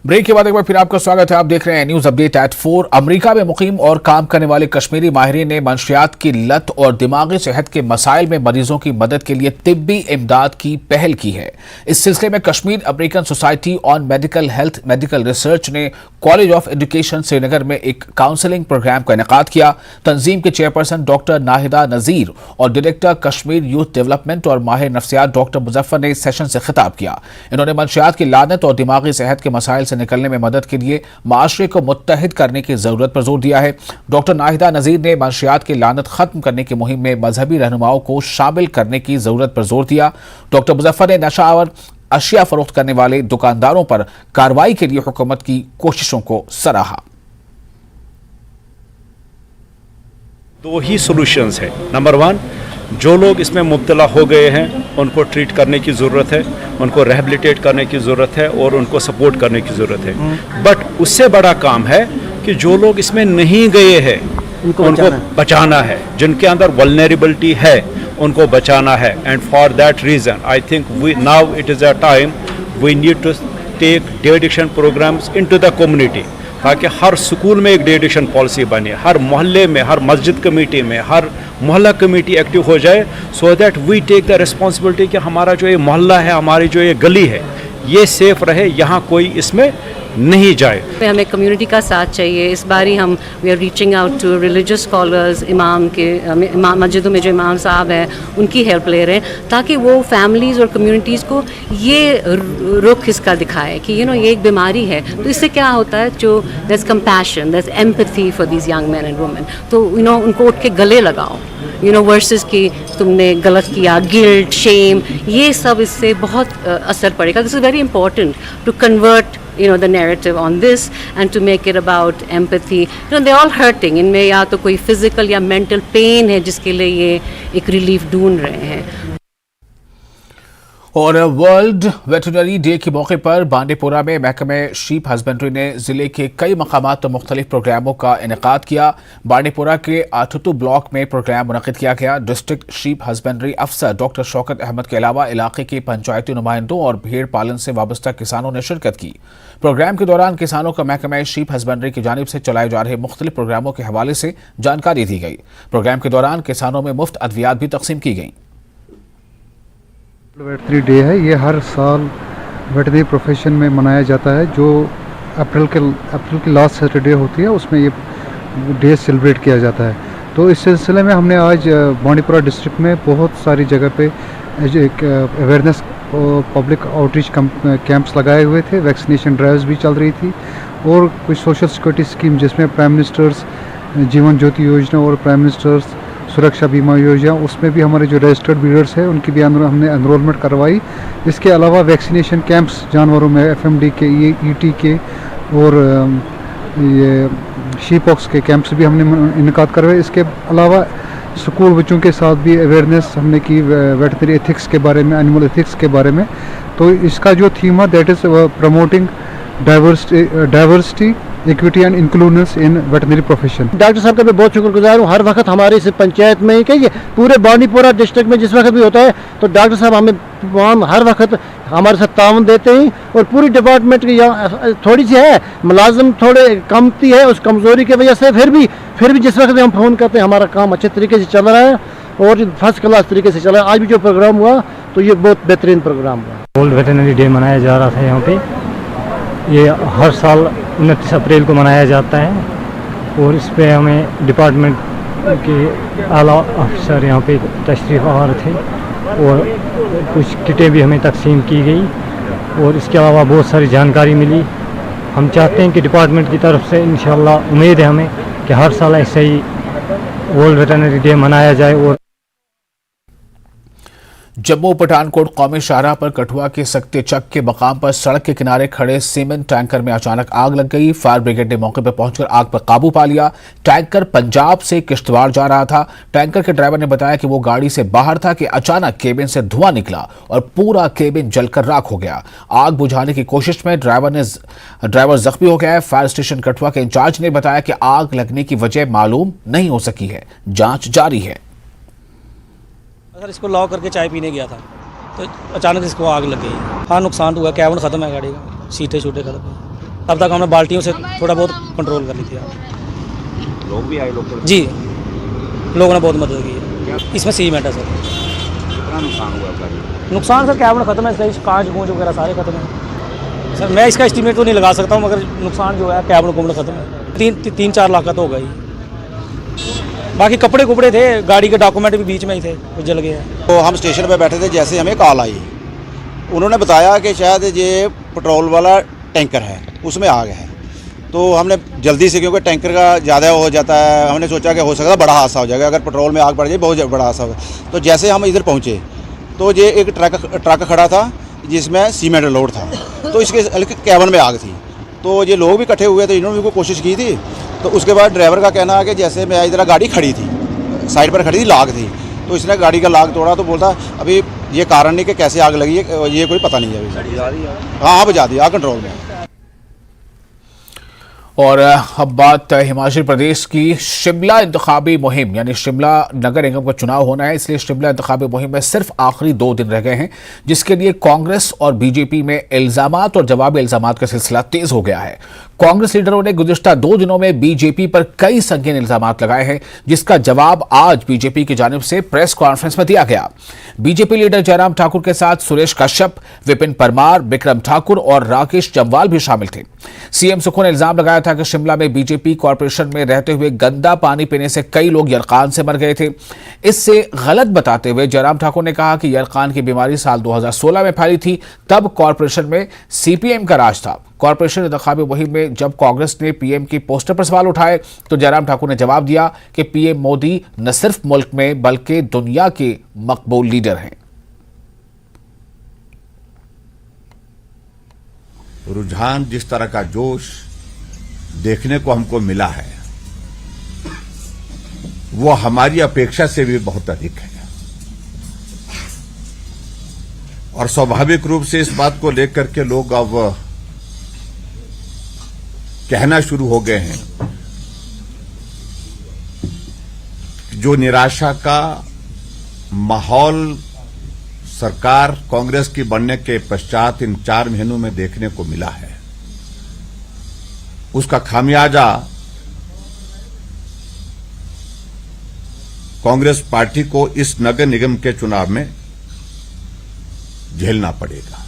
Break के बाद एक बार फिर आपका स्वागत है। आप देख रहे हैं न्यूज अपडेट एट 4। अमेरिका में मुकीम और काम करने वाले कश्मीरी माहिरीन ने मंशियात की लत और दिमागी सेहत के मसाइल में मरीजों की मदद के लिए तिब्बी इमदाद की पहल की है। इस सिलसिले में Kashmir American society on medical health medical research ने कॉलेज ऑफ एजुकेशन श्रीनगर में एक काउंसलिंग प्रोग्राम का इनेकाद किया। तंजीम के चेयरपर्सन डॉक्टर नाहिदा नजीर और डायरेक्टर कश्मीर यूथ डेवलपमेंट और माहिर नफ्सियात डॉक्टर मुजफ्फर ने इस सेशन से खिताब किया। इन्होंने मंशियात की लानत और दिमागी सेहत के मसाइल से निकलने में मदद के लिए माशरे को मुत्तहिद करने की जरूरत पर जोर दिया है। डॉक्टर नाहिदा नजीर ने मंशियात की लानत खत्म करने की मुहिम में मजहबी रहनुमाओं को शामिल करने की जरूरत पर जोर दिया। डॉक्टर मुजफ्फर ने नशावर अशिया फरोख्त करने वाले दुकानदारों पर कार्रवाई के लिए हुकूमत की कोशिशों को सराहा। दो ही सॉल्यूशंस है। नंबर 1, जो लोग इसमें मुब्तला हो गए हैं उनको ट्रीट करने की ज़रूरत है, उनको रिहेबिलिटेट करने की ज़रूरत है और उनको सपोर्ट करने की ज़रूरत है। बट उससे बड़ा काम है कि जो लोग इसमें नहीं गए हैं उनको बचाना है, जिनके अंदर वल्नरेबिलिटी है उनको बचाना है। And for that reason I think we now it is a time we need to take de addiction programmes into the community, ताकि हर स्कूल में एक डे एडिक्शन पॉलिसी बने, हर मोहल्ले में, हर मस्जिद कमेटी में, हर मोहल्ला कमेटी एक्टिव हो जाए, so that we take the responsibility कि हमारा जो ये मोहल्ला है, हमारी जो ये गली है, ये सेफ रहे, यहाँ कोई इसमें नहीं जाए। हमें कम्युनिटी का साथ चाहिए। इस बार ही हम we are reaching out to religious scholars, मस्जिदों में जो इमाम साहब हैं उनकी हेल्प ले रहे हैं, ताकि वो फैमिलीज़ और कम्युनिटीज़ को ये रुख इसका दिखाए कि ये एक बीमारी है। तो इससे क्या होता है, जो that's compassion, that's empathy for these young man and women. तो उनको उठ के गले लगाओ, वर्सेस कि तुमने गलत किया, गिल्ट, शेम, ये सब इससे बहुत असर पड़ेगा। This is very important to convert the narrative on this and to make it about empathy. They're all hurting. इनमें या तो कोई physical या mental pain है जिसके लिए ये एक relief ढूंढ रहे हैं। और वर्ल्ड वेटरनरी डे के मौके पर बांडीपुरा में महकमे शीप हस्बेंड्री ने जिले के कई मकामात पर मुख्तलिफ प्रोग्रामों का इनेकाद किया। बांडीपुरा के आठुतु ब्लॉक में प्रोग्राम मुनक़िद किया गया। डिस्ट्रिक्ट शीप हस्बेंड्री अफसर डॉक्टर शौकत अहमद के अलावा इलाके के पंचायती नुमाइंदों और भेड़ पालन से वाबस्ता किसानों ने शिरकत की। प्रोग्राम के दौरान किसानों को महकमे शीप हस्बेंड्री की जानिब से चलाए जा रहे मुख्तलिफ प्रोग्रामों के हवाले से जानकारी दी गई। प्रोग्राम के दौरान किसानों में मुफ्त अद्वियात भी तकसीम की गई। वेटनरी डे है, ये हर साल वेटनरी प्रोफेशन में मनाया जाता है। जो अप्रैल की लास्ट सैटरडे होती है उसमें ये डे सेलिब्रेट किया जाता है। तो इस सिलसिले में हमने आज बांडीपुरा डिस्ट्रिक्ट में बहुत सारी जगह पे अवेयरनेस पब्लिक आउटरीच कैंप्स लगाए हुए थे। वैक्सीनेशन ड्राइव्स भी चल रही थी और कुछ सोशल सिक्योरिटी स्कीम जिसमें प्राइम मिनिस्टर्स जीवन ज्योति योजना और प्राइम मिनिस्टर्स सुरक्षा बीमा योजना, उसमें भी हमारे जो रजिस्टर्ड ब्रीडर्स हैं उनकी भी हमने एनरोलमेंट करवाई। इसके अलावा वैक्सीनेशन कैंप्स जानवरों में FMD के, ET के और ये शीपॉक्स के कैंप्स भी हमने इनकाद करवाए। इसके अलावा स्कूल बच्चों के साथ भी अवेयरनेस हमने की वेटनरी एथिक्स के बारे में, एनिमल एथिक्स के बारे में। तो इसका जो थीम है that is promoting diversity, equity and inclusiveness in veterinary profession. Doctor साहब का मैं बहुत शुक्रगुजार हूँ। हर वक्त हमारे इस पंचायत में ही कहिए पूरे बांडीपुरा डिस्ट्रिक्ट में जिस वक्त भी होता है तो डॉक्टर साहब हमें वहाँ हर वक्त हमारे साथ ताउन देते हैं। और पूरी डिपार्टमेंट की यहाँ थोड़ी सी है, मुलाजिम थोड़े कमती है, उस कमज़ोरी की वजह से फिर भी जिस वक्त भी हम फ़ोन करते हैं हमारा काम अच्छे तरीके से चल रहा है और फर्स्ट क्लास तरीके से चल रहा है। आज भी जो प्रोग्राम हुआ तो ये बहुत बेहतरीन प्रोग्राम हुआ। वर्ल्ड वेटरनरी डे मनाया जा रहा था यहाँ पे। ये हर साल 29 अप्रैल को मनाया जाता है और इस पर हमें डिपार्टमेंट के आला अफसर यहाँ पे तशरीफ़ आवर थे और कुछ किटें भी हमें तकसीम की गई और इसके अलावा बहुत सारी जानकारी मिली। हम चाहते हैं कि डिपार्टमेंट की तरफ से इंशाअल्लाह उम्मीद है हमें कि हर साल ऐसे ही वर्ल्ड वेटरनरी डे मनाया जाए। और जम्मू पठानकोट कौमी शाहराह पर कठुआ के सकते चक के मकाम पर सड़क के किनारे खड़े सीमेंट टैंकर में अचानक आग लग गई। फायर ब्रिगेड ने मौके पर पहुंचकर आग पर काबू पा लिया। टैंकर पंजाब से किश्तवाड़ जा रहा था। टैंकर के ड्राइवर ने बताया कि वो गाड़ी से बाहर था कि अचानक केबिन से धुआं निकला और पूरा केबिन जलकर राख हो गया। आग बुझाने की कोशिश में ड्राइवर जख्मी हो गया है। फायर स्टेशन कठुआ के इंचार्ज ने बताया कि आग लगने की वजह मालूम नहीं हो सकी है, जांच जारी है। सर इसको लॉक करके चाय पीने गया था तो अचानक इसको आग लग गई। हाँ नुकसान तो हुआ, कैबिन ख़त्म है गाड़ी का, सीटें छूटे ख़त्म है। तब तक हमने बाल्टियों से थोड़ा बहुत कंट्रोल कर ली थी। लोग भी आए, लोग जी, लोगों ने बहुत मदद की है। इसमें सीमेंट है सर। कितना नुकसान हुआ आपका? नुकसान सर कैबिन ख़त्म है, इसलिए कांच गूंज वगैरह सारे ख़त्म है सर। मैं इसका एस्टीमेट तो नहीं लगा सकता हूँ, मगर नुकसान जो है कैबिन कुमड़ ख़त्म है। 3-4 लाख का तो होगा ही। बाकी कपड़े कुपड़े थे, गाड़ी के डॉक्यूमेंट भी बीच में ही थे, वो जल गए हैं। तो हम स्टेशन पे बैठे थे, जैसे हमें कॉल आई, उन्होंने बताया कि शायद ये पेट्रोल वाला टैंकर है, उसमें आग है। तो हमने जल्दी से, क्योंकि टैंकर का ज़्यादा हो जाता है, हमने सोचा कि हो सकता है बड़ा हादसा हो जाएगा, अगर पेट्रोल में आग पड़ जाए बहुत बड़ा हादसा होगा। तो जैसे हम इधर पहुँचे तो ये एक ट्रक खड़ा था जिसमें सीमेंट लोड था, तो इसके कैबिन में आग थी। तो ये लोग भी इकट्ठे हुए थे, इन्होंने भी कोशिश की थी। तो उसके बाद ड्राइवर का कहना है कि जैसे मैं इधर गाड़ी खड़ी थी, साइड पर खड़ी थी, लाग थी, तो इसने गाड़ी का लाग तोड़ा। तो बोलता अभी ये कारण नहीं कि कैसे आग लगी है, ये कोई पता नहीं है अभी। हाँ, बुझा दी, आग कंट्रोल में। और अब बात हिमाचल प्रदेश की। शिमला इंतखाबी मुहिम, यानी शिमला नगर निगम का चुनाव होना है, इसलिए शिमला इंतखाबी मुहिम में सिर्फ आखिरी 2 दिन रह गए हैं, जिसके लिए कांग्रेस और बीजेपी में इल्जामात और जवाबी इल्जामात का सिलसिला तेज हो गया है। कांग्रेस लीडरों ने गुज़िश्ता 2 दिनों में बीजेपी पर कई संगीन इल्जामात लगाए हैं, जिसका जवाब आज बीजेपी की जानिब से प्रेस कॉन्फ्रेंस में दिया गया। बीजेपी लीडर जयराम ठाकुर के साथ सुरेश कश्यप, विपिन परमार, बिक्रम ठाकुर और राकेश जम्वाल भी शामिल थे। सीएम सुक्खू ने इल्जाम लगाया था कि शिमला में बीजेपी कॉरपोरेशन में रहते हुए गंदा पानी पीने से कई लोग यरकान से मर गए थे। इससे गलत बताते हुए जयराम ठाकुर ने कहा कि यरकान की बीमारी साल 2016 में फैली थी, तब कॉरपोरेशन में सीपीएम का राज था। कॉरपोरेशन इंतखाबी मुहिम में जब कांग्रेस ने पीएम की पोस्टर पर सवाल उठाए तो जयराम ठाकुर ने जवाब दिया कि पीएम मोदी न सिर्फ मुल्क में बल्कि दुनिया के मकबूल लीडर हैं। रुझान, जिस तरह का जोश देखने को हमको मिला है, वो हमारी अपेक्षा से भी बहुत अधिक है। और स्वाभाविक रूप से इस बात को लेकर के लोग अब कहना शुरू हो गए हैं जो निराशा का माहौल सरकार कांग्रेस की बनने के पश्चात इन 4 महीनों में देखने को मिला है, उसका खामियाजा कांग्रेस पार्टी को इस नगर निगम के चुनाव में झेलना पड़ेगा।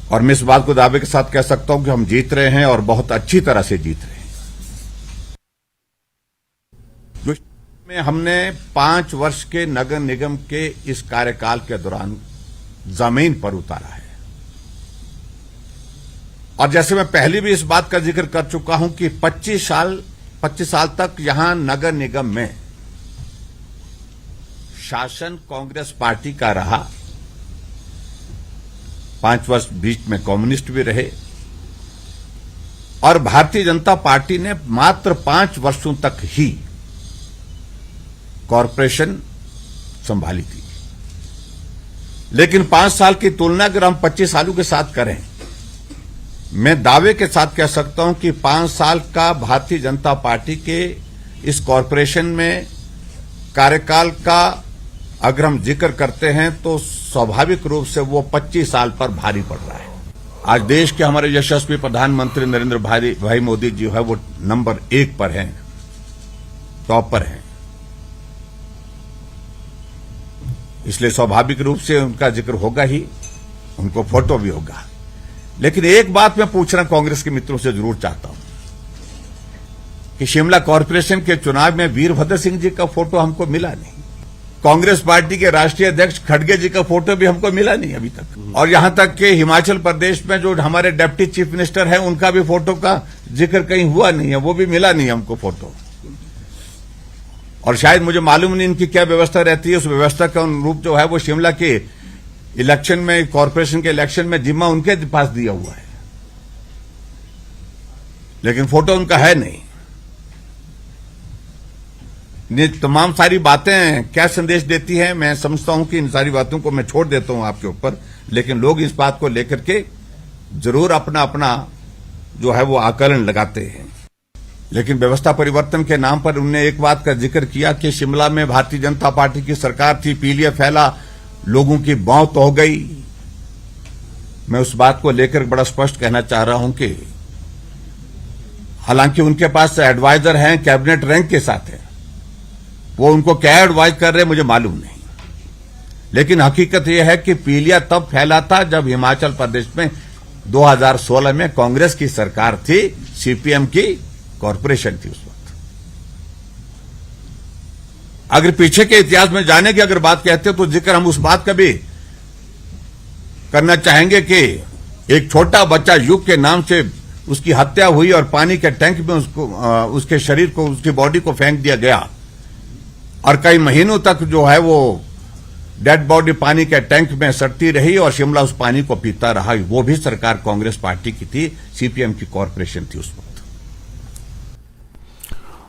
और मैं इस बात को दावे के साथ कह सकता हूं कि हम जीत रहे हैं और बहुत अच्छी तरह से जीत रहे हैं। जो में हमने 5 वर्ष के नगर निगम के इस कार्यकाल के दौरान जमीन पर उतारा है। और जैसे मैं पहले भी इस बात का जिक्र कर चुका हूं कि 25 साल तक यहां नगर निगम में शासन कांग्रेस पार्टी का रहा। 5 वर्ष बीच में कम्युनिस्ट भी रहे और भारतीय जनता पार्टी ने मात्र 5 वर्षों तक ही कॉरपोरेशन संभाली थी। लेकिन 5 साल की तुलना अगर हम 25 सालों के साथ करें, मैं दावे के साथ कह सकता हूं कि 5 साल का भारतीय जनता पार्टी के इस कॉरपोरेशन में कार्यकाल का अगर हम जिक्र करते हैं तो स्वाभाविक रूप से वो 25 साल पर भारी पड़ रहा है। आज देश के हमारे यशस्वी प्रधानमंत्री नरेंद्र भाई मोदी जी है वो नंबर 1 पर हैं, टॉप पर हैं। इसलिए स्वाभाविक रूप से उनका जिक्र होगा ही, उनको फोटो भी होगा। लेकिन एक बात मैं पूछना कांग्रेस के मित्रों से जरूर चाहता हूं कि शिमला कॉरपोरेशन के चुनाव में वीरभद्र सिंह जी का फोटो हमको मिला नहीं। कांग्रेस पार्टी के राष्ट्रीय अध्यक्ष खड़गे जी का फोटो भी हमको मिला नहीं अभी तक। और यहां तक कि हिमाचल प्रदेश में जो हमारे डिप्टी चीफ मिनिस्टर हैं उनका भी फोटो का जिक्र कहीं हुआ नहीं है, वो भी मिला नहीं हमको फोटो। और शायद मुझे मालूम नहीं इनकी क्या व्यवस्था रहती है, उस व्यवस्था का अनुरूप जो है वो शिमला के इलेक्शन में, कॉरपोरेशन के इलेक्शन में जिम्मा उनके पास दिया हुआ है, लेकिन फोटो उनका है नहीं। ये तमाम सारी बातें क्या संदेश देती हैं, मैं समझता हूं कि इन सारी बातों को मैं छोड़ देता हूं आपके ऊपर, लेकिन लोग इस बात को लेकर के जरूर अपना अपना जो है वो आकलन लगाते हैं। लेकिन व्यवस्था परिवर्तन के नाम पर उन्होंने एक बात का जिक्र किया कि शिमला में भारतीय जनता पार्टी की सरकार थी, पीलिया फैला, लोगों की मौत हो गई। मैं उस बात को लेकर बड़ा स्पष्ट कहना चाह रहा हूं कि हालांकि उनके पास एडवाइजर हैं, कैबिनेट रैंक के साथ है, वो उनको क्या एडवाइज कर रहे हैं मुझे मालूम नहीं, लेकिन हकीकत यह है कि पीलिया तब फैला था जब हिमाचल प्रदेश में 2016 में कांग्रेस की सरकार थी, सीपीएम की कॉरपोरेशन थी उस वक्त। अगर पीछे के इतिहास में जाने की अगर बात कहते तो जिक्र हम उस बात का भी करना चाहेंगे कि एक छोटा बच्चा युग के नाम से उसकी हत्या हुई और पानी के टैंक में उसको उसके शरीर को, उसकी बॉडी को फेंक दिया गया और कई महीनों तक जो है वो डेड बॉडी पानी के टैंक में सड़ती रही और शिमला उस पानी को पीता रहा। वो भी सरकार कांग्रेस पार्टी की थी, सीपीएम की कॉरपोरेशन थी उस वक्त।